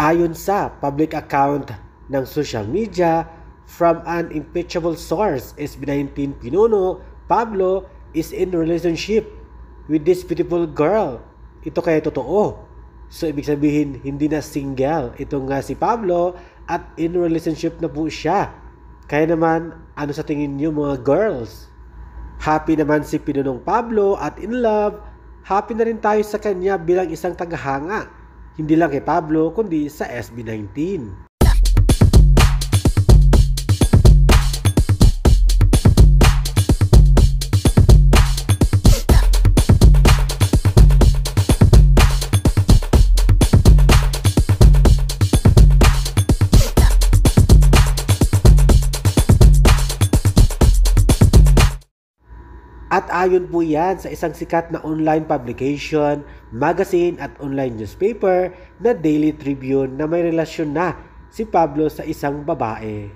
Ayon sa public account ng social media, from an impeachable source, SB19 pinuno Pablo is in relationship with this beautiful girl. Ito kaya totoo? So ibig sabihin hindi na single ito nga si Pablo at in relationship na po siya. Kaya naman, ano sa tingin niyo mga girls? Happy naman si Pinunong Pablo at in love. Happy na rin tayo sa kanya bilang isang tagahanga. Hindi lang kay Pablo kundi sa SB19. At ayon po yan sa isang sikat na online publication, magazine at online newspaper na Daily Tribune na may relasyon na si Pablo sa isang babae.